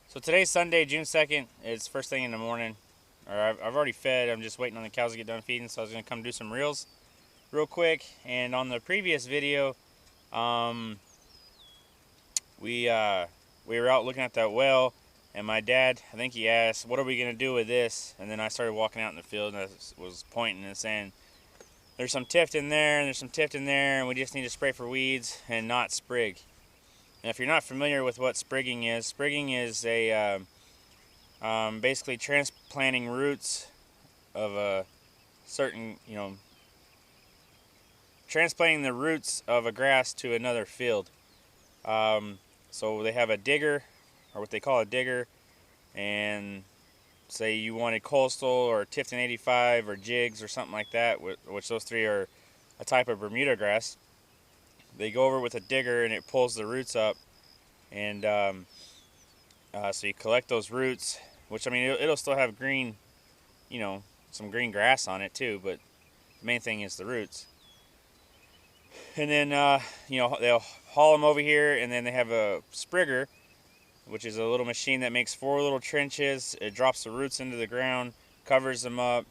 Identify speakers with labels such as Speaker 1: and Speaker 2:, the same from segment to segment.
Speaker 1: So today's Sunday, June 2nd. It's first thing in the morning. I've already fed. I'm just waiting on the cows to get done feeding. So I was going to come do some reels real quick. And on the previous video, um, we, uh, we were out looking at that well. And my dad, I think he asked, what are we going to do with this? And then I started walking out in the field and I was pointing and saying, there's some tift in there and there's some tift in there. And we just need to spray for weeds and not sprig. And if you're not familiar with what sprigging is a basically transplanting roots of a certain, transplanting the roots of a grass to another field. So they have a digger, or what they call a digger, and say you wanted coastal or Tifton 85 or jigs or something like that, which those three are a type of Bermuda grass. They go over with a digger and it pulls the roots up, and so you collect those roots, which I mean it'll still have green, some green grass on it too, but the main thing is the roots. And then they'll haul them over here, and then they have a sprigger, which is a little machine that makes 4 little trenches. It drops the roots into the ground, covers them up,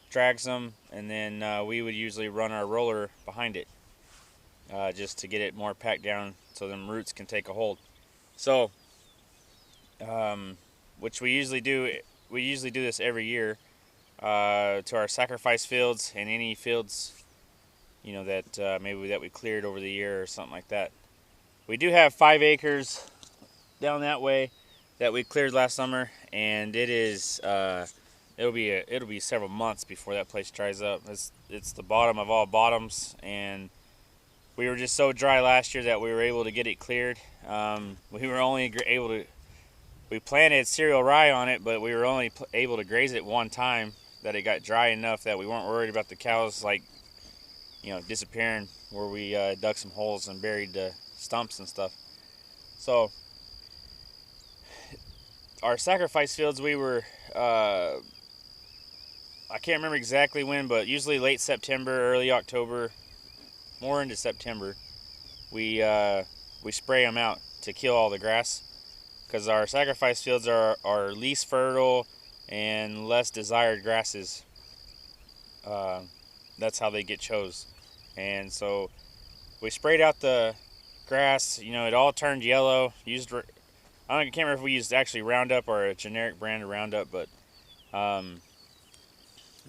Speaker 1: drags them, and then we would usually run our roller behind it, just to get it more packed down so them roots can take a hold. So, which we usually do this every year to our sacrifice fields and any fields, that maybe that we cleared over the year or something like that. We do have 5 acres down that way that we cleared last summer, and it is it'll be several months before that place dries up. It's the bottom of all bottoms, and we were just so dry last year that we were able to get it cleared. We were only able to, we planted cereal rye on it, but we were only able to graze it one time, that it got dry enough that we weren't worried about the cows disappearing where we dug some holes and buried the stumps and stuff. So our sacrifice fields, we were I can't remember exactly when, but usually late September, early October, more into September, we spray them out to kill all the grass, because our sacrifice fields are least fertile and less desired grasses. That's how they get chose. And so we sprayed out the grass. It all turned yellow. I can't remember if we used actually Roundup or a generic brand of Roundup, but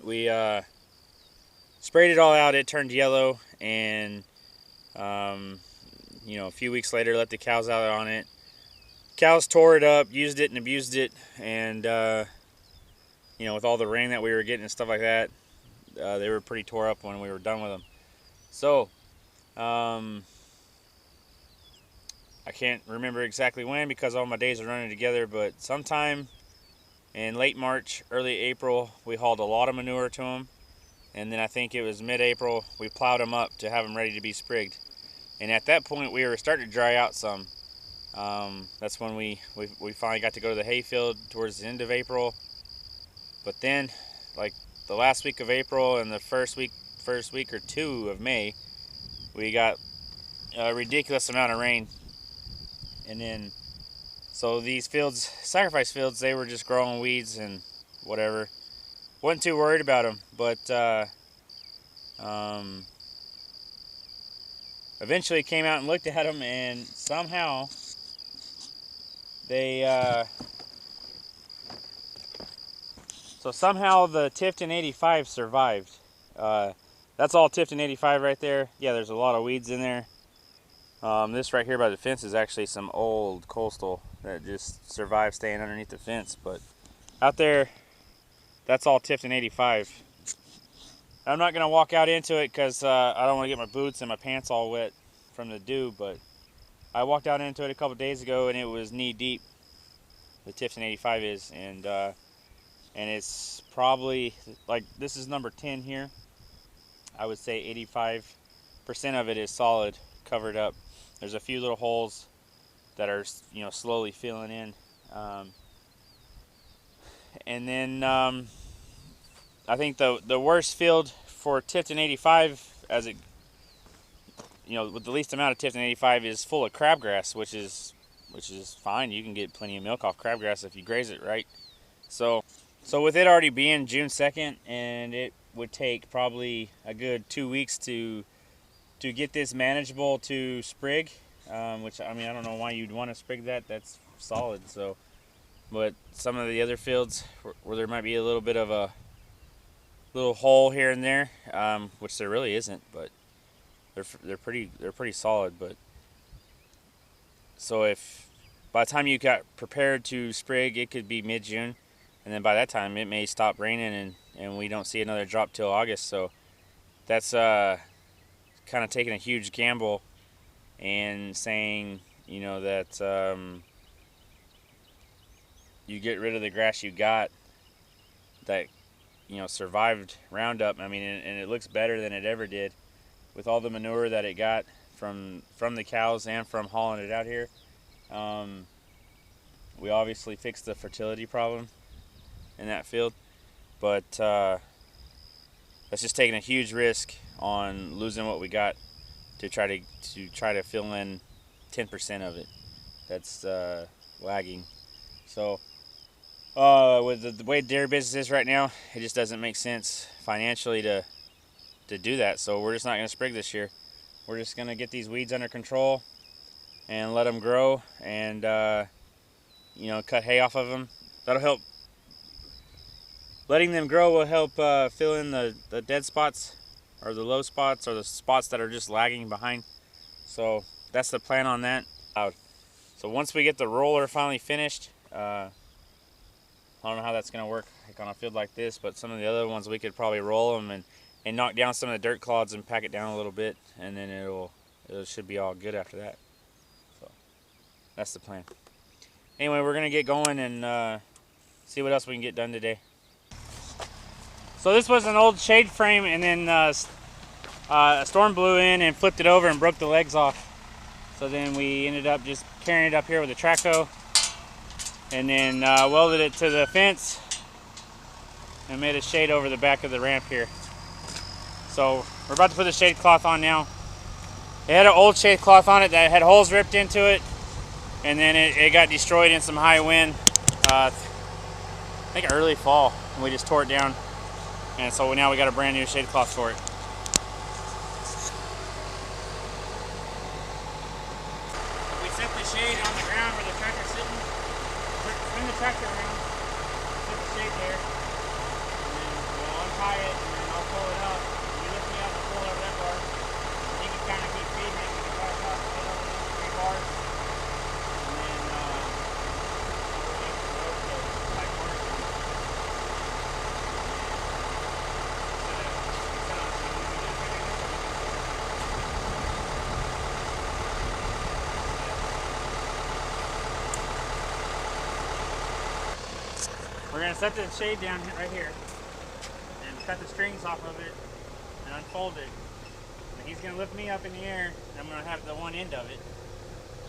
Speaker 1: we sprayed it all out. It turned yellow, and a few weeks later, let the cows out on it. Cows tore it up, used it and abused it, and with all the rain that we were getting and stuff like that, they were pretty tore up when we were done with them. So I can't remember exactly when, because all my days are running together, but sometime in late March, early April, we hauled a lot of manure to them, and then I think it was mid-April we plowed them up to have them ready to be sprigged. And at that point we were starting to dry out some. That's when we finally got to go to the hayfield towards the end of April. But then, like the last week of April and the first week or two of May, we got a ridiculous amount of rain. And then, so these fields, sacrifice fields, they were just growing weeds and whatever. Wasn't too worried about them, but eventually came out and looked at them, and somehow somehow the Tifton 85 survived. That's all Tifton 85 right there. Yeah, there's a lot of weeds in there. This right here by the fence is actually some old coastal that just survived staying underneath the fence. But out there, that's all Tifton 85. I'm not going to walk out into it because I don't want to get my boots and my pants all wet from the dew, but I walked out into it a couple days ago and it was knee deep. The Tifton 85 is, and it's probably, like, this is number 10 here. I would say 85% of it is solid, covered up. There's a few little holes that are, slowly filling in. And then I think the worst field for Tifton 85, as it, with the least amount of Tifton 85, is full of crabgrass, which is which is fine. You can get plenty of milk off crabgrass if you graze it right. So with it already being June 2nd, and it would take probably a good 2 weeks to get this manageable to sprig, which, I mean, I don't know why you'd want to sprig that. That's solid. So, but some of the other fields where there might be a little bit of a little hole here and there, which there really isn't, but they're pretty solid. But so if by the time you got prepared to sprig, it could be mid-June, and then by that time it may stop raining and we don't see another drop till August. So that's kind of taking a huge gamble and saying, you know, that you get rid of the grass you got that, you know, survived Roundup. I mean, and it looks better than it ever did with all the manure that it got from the cows and from hauling it out here. We obviously fixed the fertility problem in that field, but that's just taking a huge risk on losing what we got to try to fill in 10% of it that's lagging. So with the way dairy business is right now, it just doesn't make sense financially to do that. So we're just not going to sprig this year. We're just going to get these weeds under control and let them grow, and you know, cut hay off of them. That'll help. Letting them grow will help fill in the dead spots, or the low spots, or the spots that are just lagging behind. So that's the plan on that. So once we get the roller finally finished, I don't know how that's going to work like on a field like this, but some of the other ones we could probably roll them and knock down some of the dirt clods and pack it down a little bit, and then it should be all good after that. So that's the plan. Anyway, we're going to get going and see what else we can get done today. So this was an old shade frame, and then a storm blew in and flipped it over and broke the legs off. So then we ended up just carrying it up here with a track hoe, and then welded it to the fence and made a shade over the back of the ramp here. So we're about to put the shade cloth on now. It had an old shade cloth on it that had holes ripped into it, and then it got destroyed in some high wind, I think early fall, and we just tore it down. And so now we got a brand new shade cloth for it. We set the shade on the ground where the tractor's sitting. Spin the tractor around, set the shade there, and then we'll untie it, and then I'll pull it up. You lift me up and pull over that bar. And you can kind of keep feeding it. You can pass out the 3 bars. And then we'll get the rope to tight corners. We're going to set the shade down right here and cut the strings off of it and unfold it. And he's going to lift me up in the air, and I'm going to have the one end of it.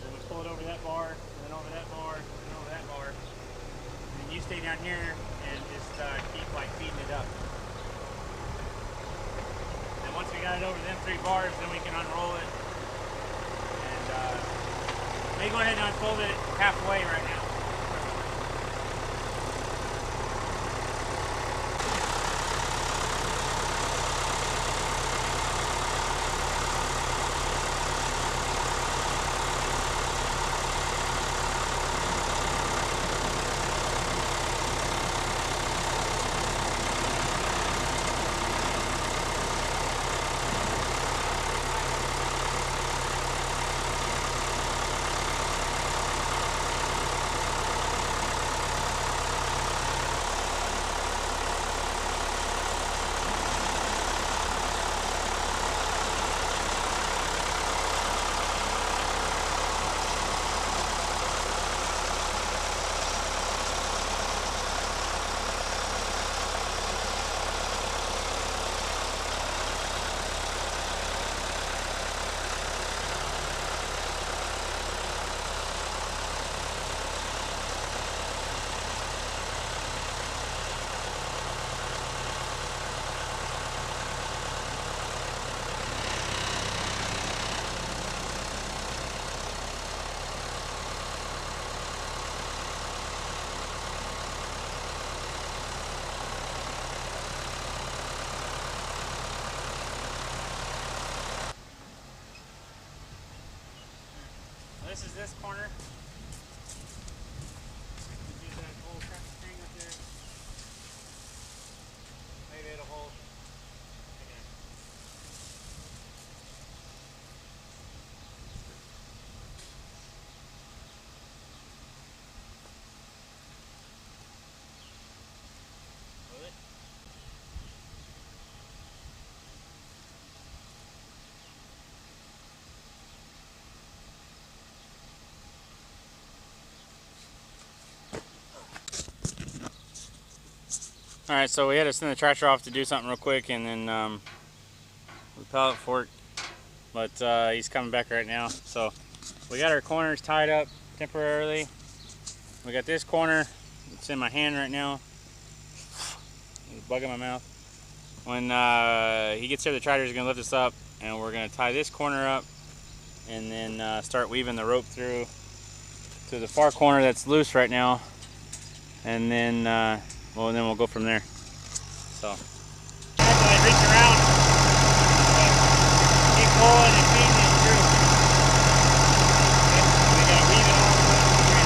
Speaker 1: And we pull it over that bar, and then over that bar, and then over that bar. And then you stay down here and just keep like feeding it up. And once we got it over them 3 bars, then we can unroll it. And may go ahead and unfold it halfway right now. this corner. Use that whole thing up there. Maybe it'll hold. Okay. Will it? Alright, so we had to send the tractor off to do something real quick, and then we pellet fork, but he's coming back right now. So we got our corners tied up temporarily. We got this corner, it's in my hand right now. There's a bug in my mouth. When he gets here, the tractor is going to lift us up, and we're going to tie this corner up, and then start weaving the rope through to the far corner that's loose right now, and then well, and then we'll go from there. So reach around, keep pulling and feeding it through. Okay. We gotta weave it all the way through.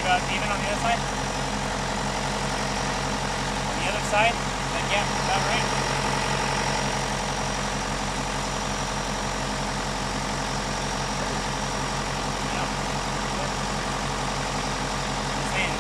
Speaker 1: about even on the other side? On the other side? That gap is about right. No. I'm saying,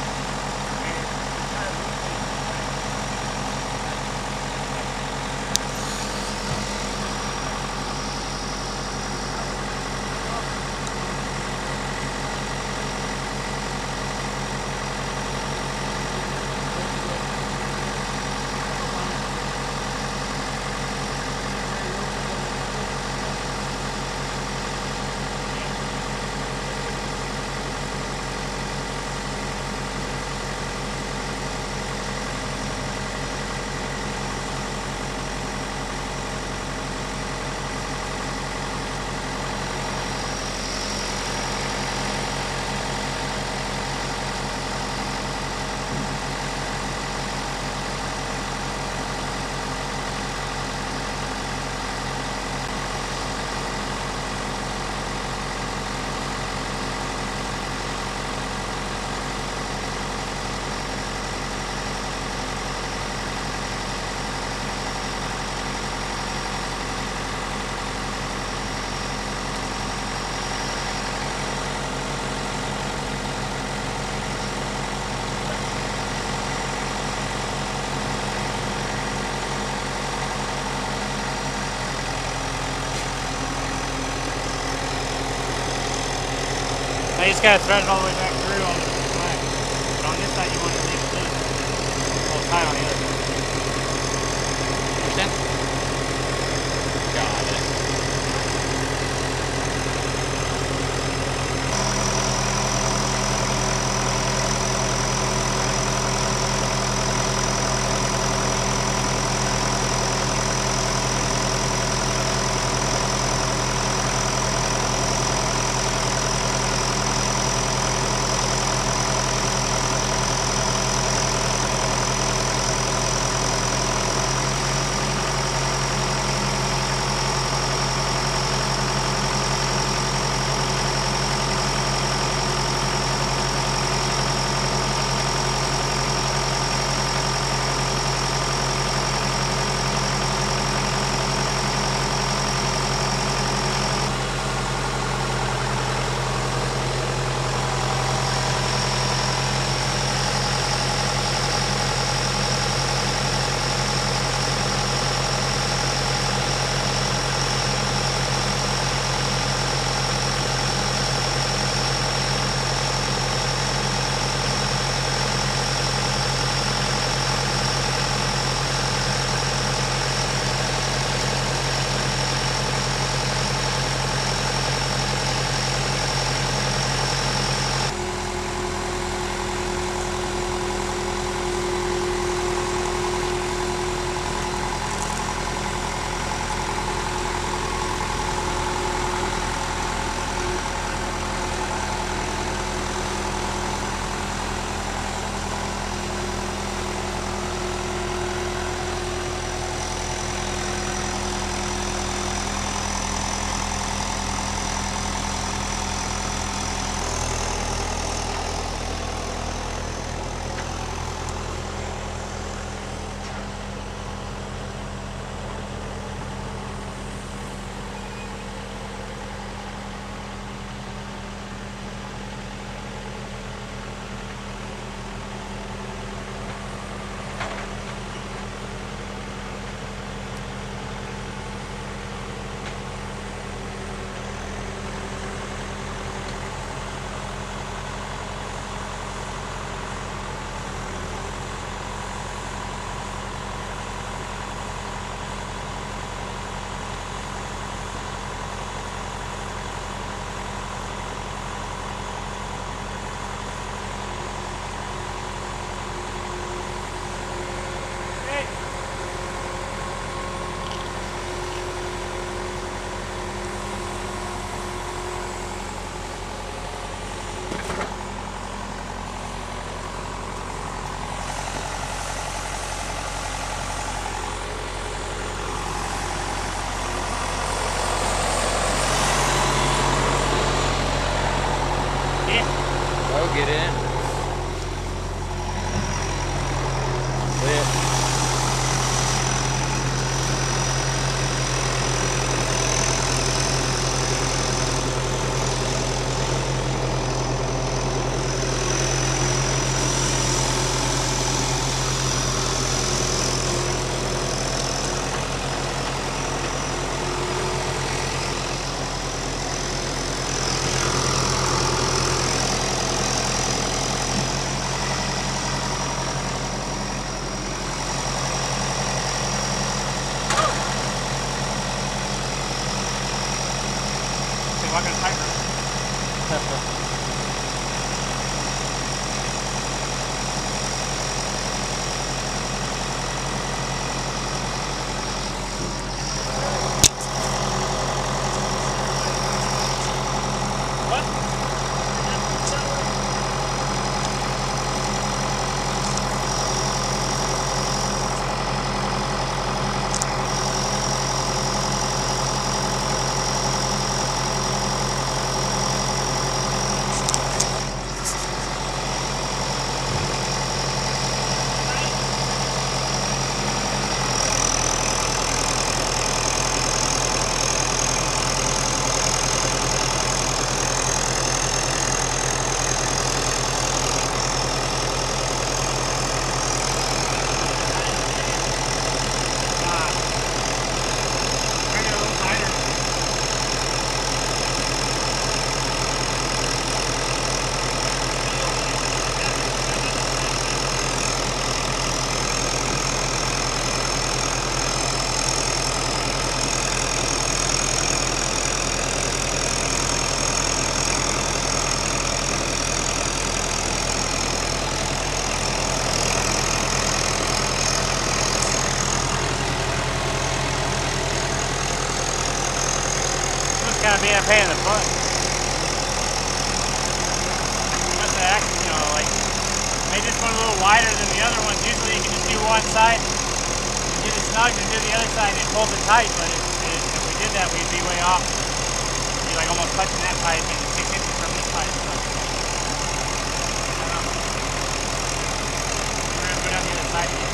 Speaker 1: now you just gotta thread it all the way back through on the side. But on this side you want to leave it loose. Hold tight on the other side.
Speaker 2: Understand? Got it.
Speaker 1: not going to tighten it. Kind of being a pain in the butt. Must have actually, you know, like made this one a little wider than the other ones. Usually you can just do one side, get it snug, and do the other side and hold it tight. But if we did that, we'd be way off. We'd be like almost touching that pipe and 6 inches from this pipe. So, I don't know. We're gonna put it on the other side. Yeah.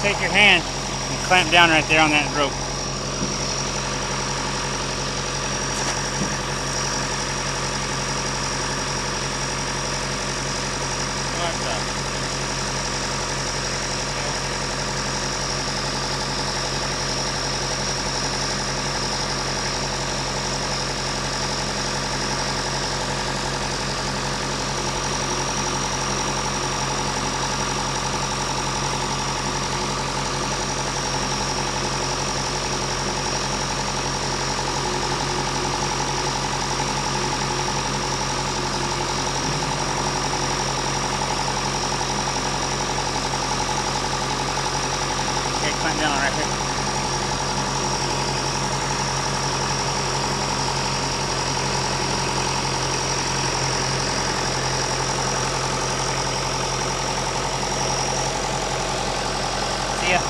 Speaker 1: Take your hand and clamp down right there on that rope. Clamp down right here. See ya.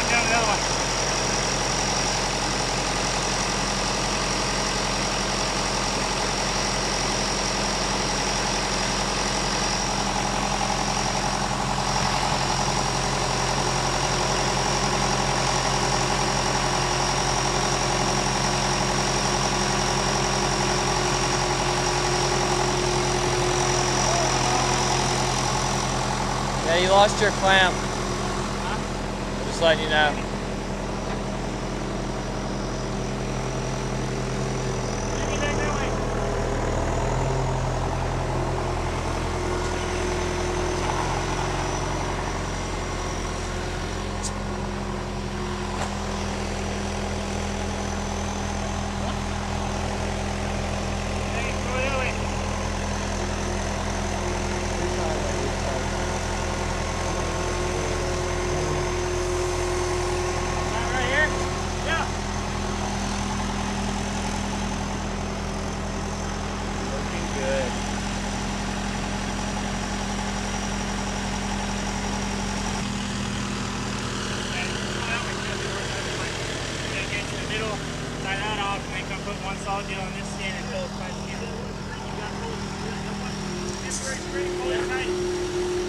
Speaker 1: Another one.
Speaker 2: Yeah, you lost your clamp.
Speaker 1: Huh?
Speaker 2: Just letting you know.
Speaker 1: So I'll get on this stand and pull it tight together. It's pretty pull it tight.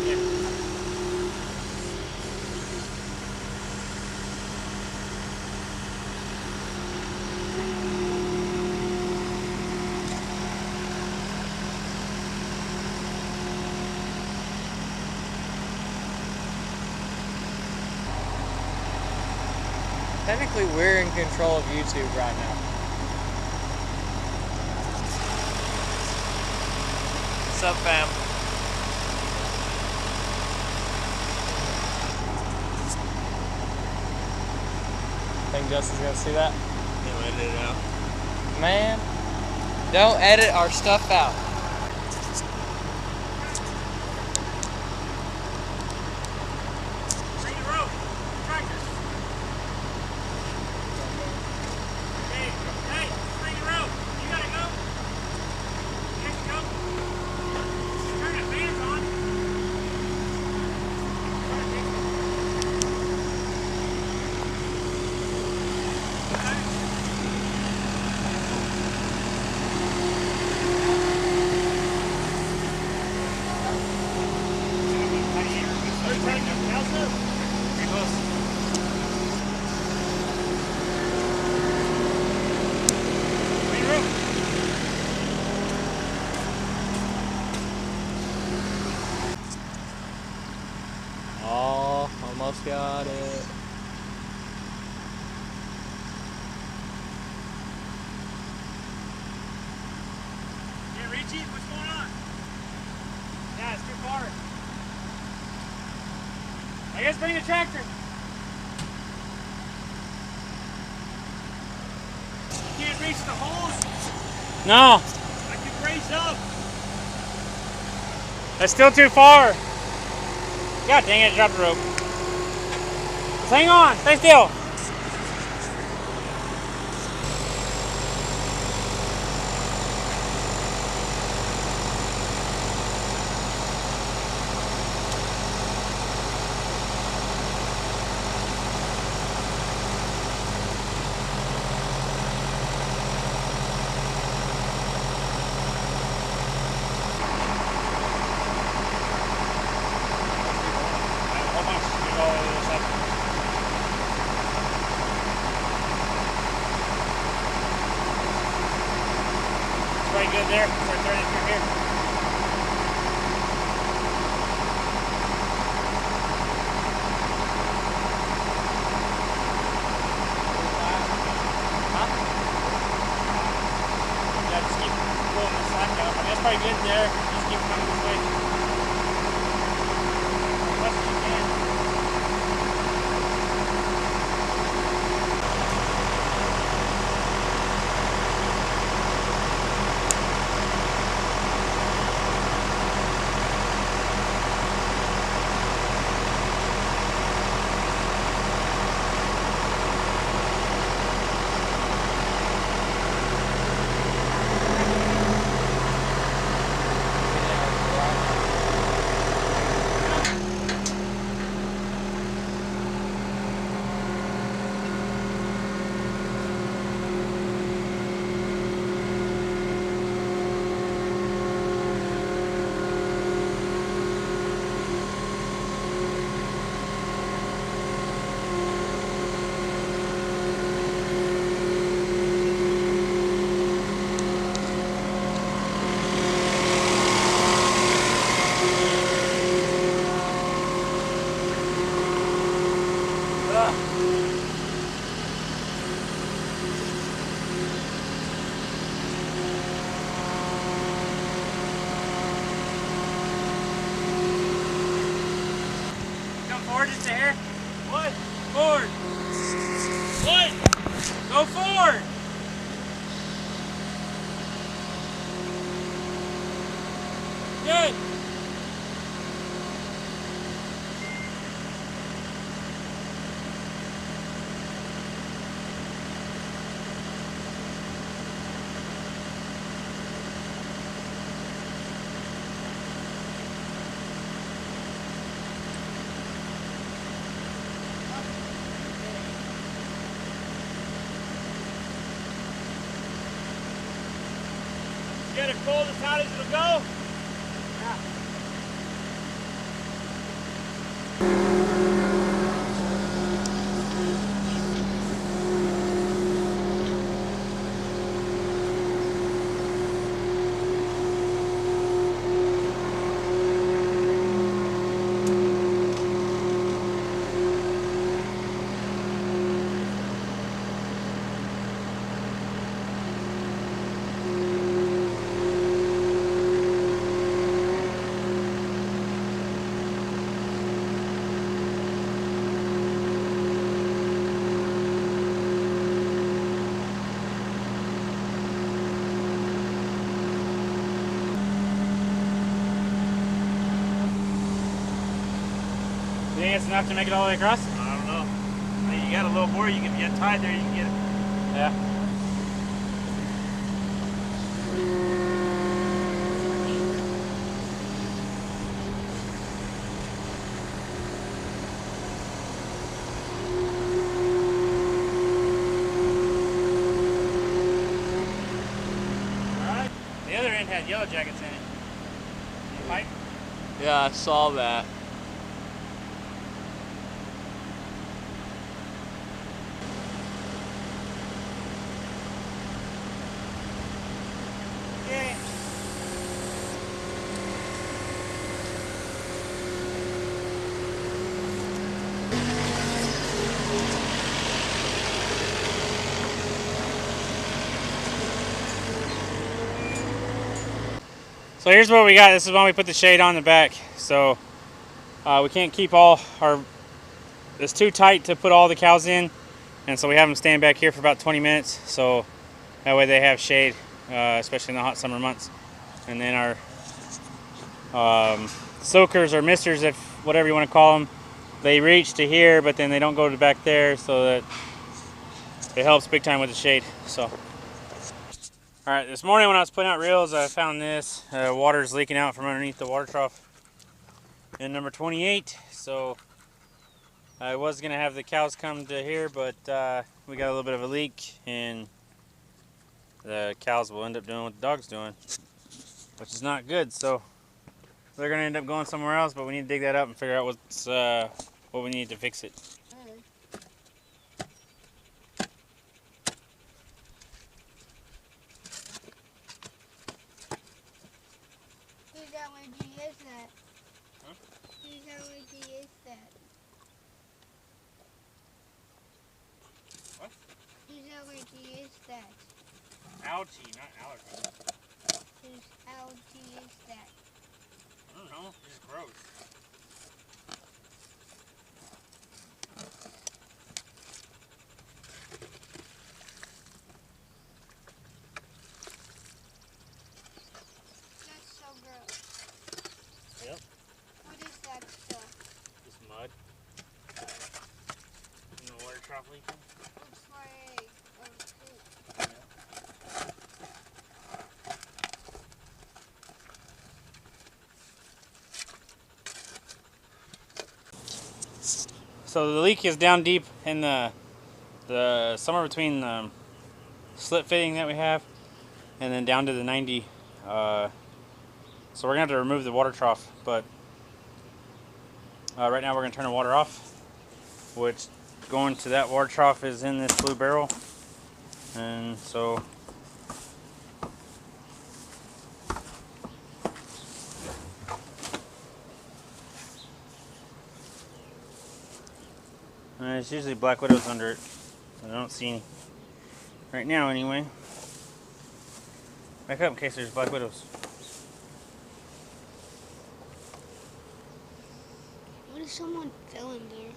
Speaker 1: Yeah.
Speaker 2: Technically, we're in control of YouTube right now. What's up, fam? Think Justin's gonna see that?
Speaker 1: He'll edit it out.
Speaker 2: Man, don't edit our stuff out.
Speaker 1: Bring the rope. Tractor. Hey, bring the rope. You gotta go. You have to go. Turn the fans on.
Speaker 2: Oh, almost got it.
Speaker 1: Yeah, Richie, what's going on? Yeah, it's too far. I guess bring the tractor. You can't reach the holes. No. I can raise up. That's still too far. God dang it, drop the rope. Just hang on, stay still. Pretty good there. We're turning through here. Yeah, just keep pulling the slack out. I mean, that's probably good there. Just keep coming this way. As much as you can. Forward just a hair. What? Forward. What? Go forward. Good. get it cold as hot as it'll go? You think it's enough to make it all the way across?
Speaker 3: I don't know. I mean, you got a little more. You can get tied there. You can get it.
Speaker 1: Yeah. All right. The other end had yellow jackets in it. Any pipe?
Speaker 2: Yeah, I saw that.
Speaker 1: Okay. So here's what we got. This is when we put the shade on the back. So we can't keep all our, it's too tight to put all the cows in. And so we have them stand back here for about 20 minutes. So that way they have shade, especially in the hot summer months. And then our soakers or misters, if whatever you want to call them, they reach to here, but then they don't go to back there, so that it helps big time with the shade. So, all right, this morning when I was putting out reels, I found this. Water's leaking out from underneath the water trough in number 28. So I was gonna have the cows come to here, but we got a little bit of a leak, and the cows will end up doing what the dog's doing, which is not good. So they're gonna end up going somewhere else, but we need to dig that up and figure out what we need to fix it.
Speaker 4: Who's that one? Who is that?
Speaker 1: Huh?
Speaker 4: Who's that one? Who is that?
Speaker 1: What?
Speaker 4: Who's that one? Who is that?
Speaker 1: Algae, not allergy.
Speaker 4: Whose algae is that?
Speaker 1: I don't know, it's gross.
Speaker 4: That's so gross.
Speaker 1: Yep.
Speaker 4: What is that stuff?
Speaker 1: Just mud. And the water trough leaking.
Speaker 4: Looks like poop.
Speaker 1: So the leak is down deep in the somewhere between the slit fitting that we have and then down to the 90. So we're gonna have to remove the water trough, but right now we're gonna turn the water off, which going to that water trough is in this blue barrel, and so there's usually black widows under it. I don't see any right now anyway. Back up in case there's black widows.
Speaker 4: What if someone fell in there?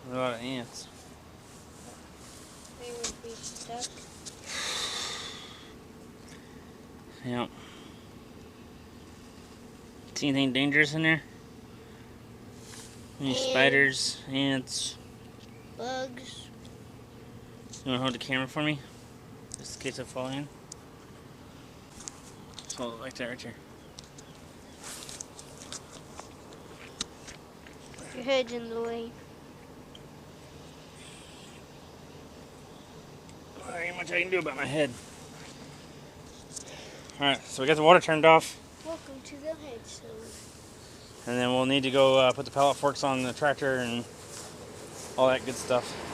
Speaker 1: There's a lot of ants.
Speaker 4: They would be stuck.
Speaker 1: Yep. See anything dangerous in there? Any
Speaker 4: Ants.
Speaker 1: spiders, ants?
Speaker 4: Bugs.
Speaker 1: You wanna hold the camera for me? Just in case I fall in. Just hold it like that right here.
Speaker 4: Your head's in the way.
Speaker 1: There ain't much I can do about my head. Alright, so we got the water turned off,
Speaker 4: Welcome to the head zone.
Speaker 1: and then we'll need to go put the pallet forks on the tractor and all that good stuff.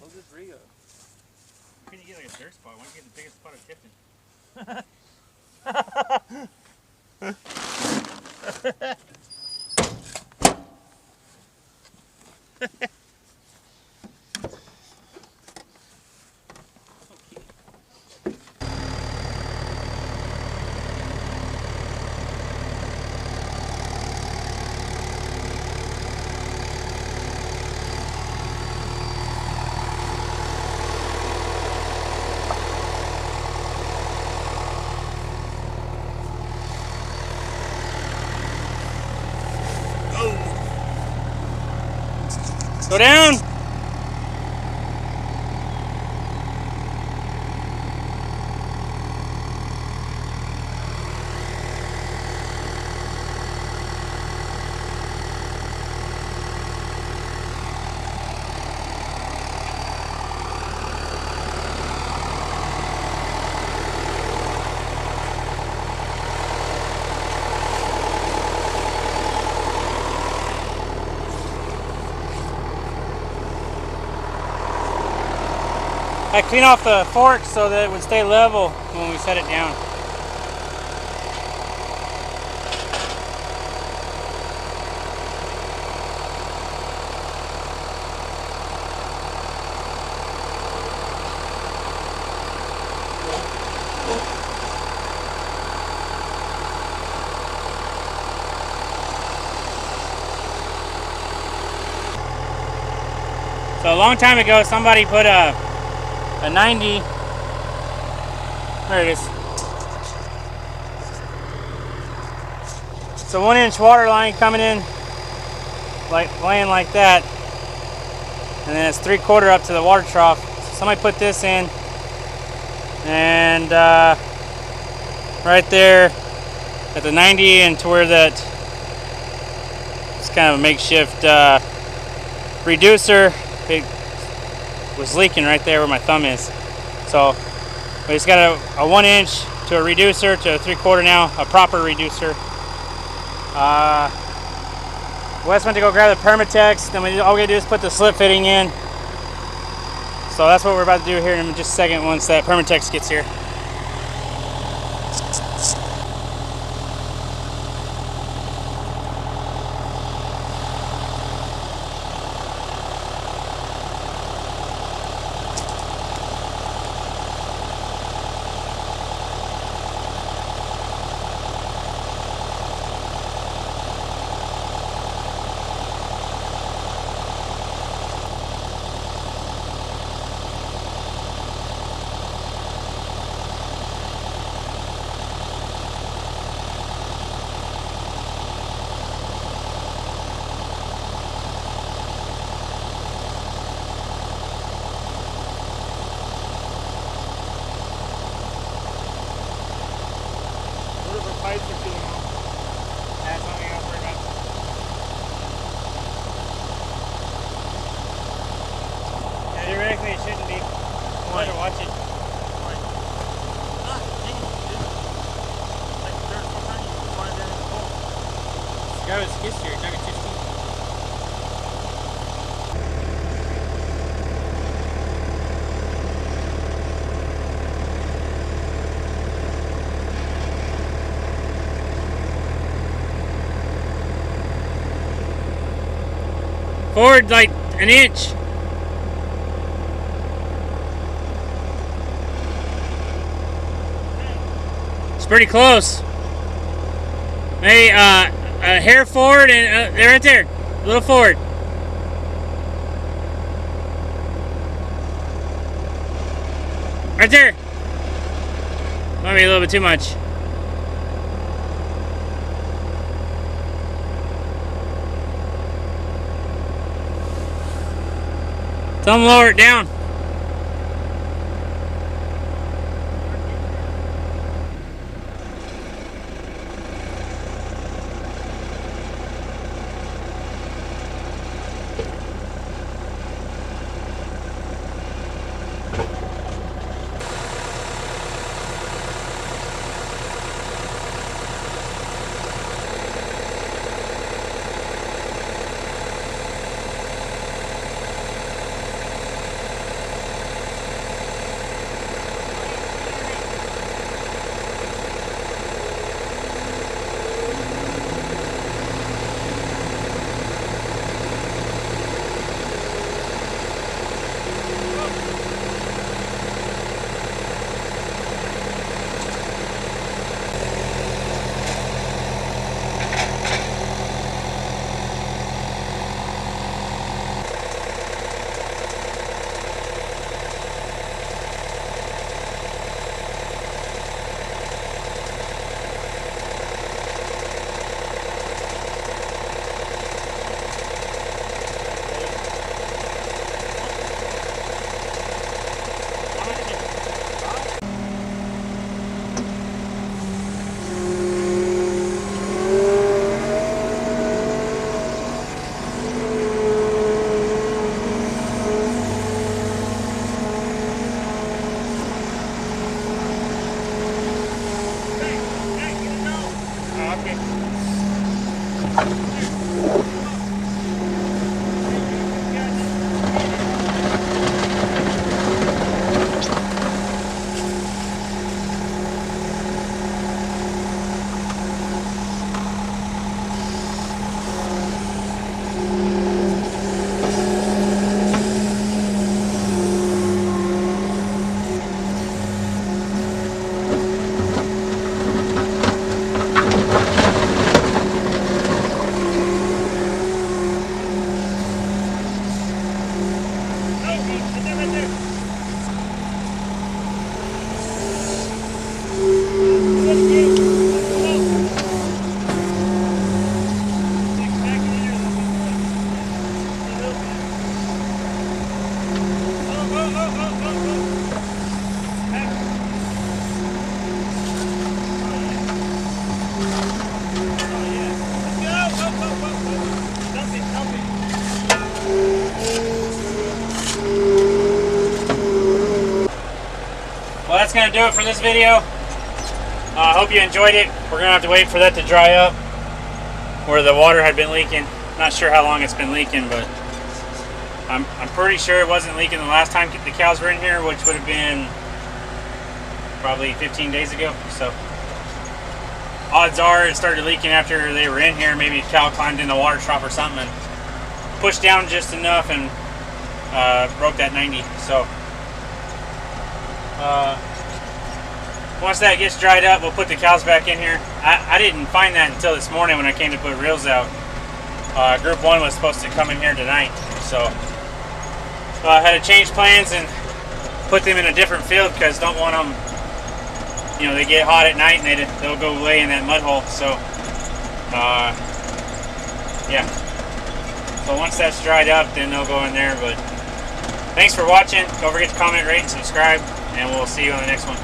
Speaker 2: What's this Rio?
Speaker 1: Couldn't you get like a dirt spot? Why don't you get the biggest spot of Tipton? Go down! I clean off the fork so that it would stay level when we set it down. So a long time ago, somebody put a 90, there it is. It's a 1-inch water line coming in, like laying like that, and then it's 3/4 up to the water trough. So somebody put this in, and right there at the 90 and to where that, it's kind of a makeshift reducer. It was leaking right there where my thumb is. So we just got a 1-inch to a reducer to a 3/4 now, a proper reducer. Wes went to go grab the Permatex, then all we gotta do is put the slip fitting in. So that's what we're about to do here in just a second once that Permatex gets here. Pipes are feeling
Speaker 2: skid steer, it's 16.
Speaker 1: Forward like an inch. It's pretty close. Maybe a hair forward and right there, a little forward. Right there. Might be a little bit too much. Tell them lower it down. Well, that's going to do it for this video. I hope you enjoyed it. We're going to have to wait for that to dry up where the water had been leaking. Not sure how long it's been leaking, but I'm pretty sure it wasn't leaking the last time the cows were in here, which would have been probably 15 days ago. So odds are it started leaking after they were in here. Maybe a cow climbed in the water trough or something and pushed down just enough and broke that 90. So once that gets dried up, we'll put the cows back in here. I didn't find that until this morning when I came to put reels out. Group 1 was supposed to come in here tonight, so I had to change plans and put them in a different field because don't want them, you know, they get hot at night and they'll go lay in that mud hole. So yeah, so once that's dried up, then they'll go in there. But thanks for watching. Don't forget to comment, rate, and subscribe, and we'll see you on the next one.